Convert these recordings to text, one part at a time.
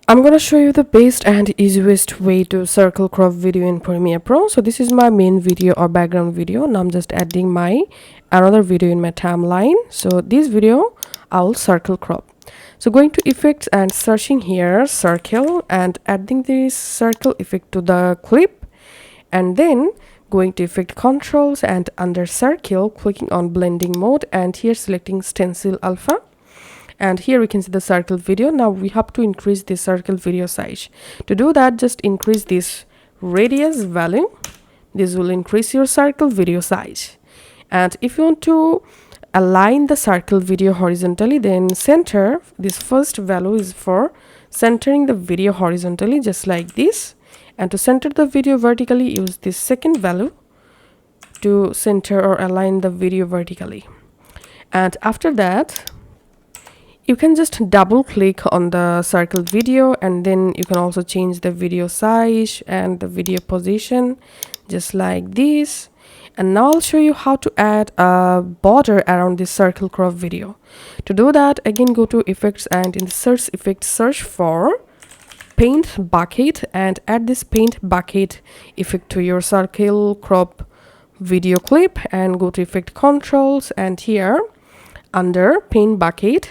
I'm gonna show you the best and easiest way to circle crop video in Premiere Pro. So this is my main video or background video, and I'm just adding my another video in my timeline. So this video I'll circle crop. So going to effects and searching here circle and adding this circle effect to the clip, and then going to effect controls and under circle clicking on blending mode, and here selecting stencil alpha. And here we can see the circle video. Now we have to increase the circle video size. To do that, just increase this radius value. This will increase your circle video size. And if you want to align the circle video horizontally, then center. This first value is for centering the video horizontally, just like this. And to center the video vertically, use this second value to center or align the video vertically. And after that, you can just double click on the circle video, and then you can also change the video size and the video position, just like this. And now I'll show you how to add a border around this circle crop video. To do that, again go to effects and in the search effect search for paint bucket and add this paint bucket effect to your circle crop video clip, and go to effect controls, and here under paint bucket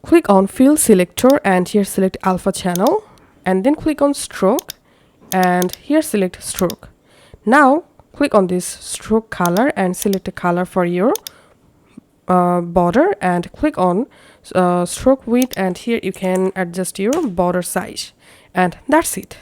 click on fill selector, and here select alpha channel, and then click on stroke, and here select stroke. Now click on this stroke color and select a color for your border, and click on stroke width, and here you can adjust your border size, and that's it.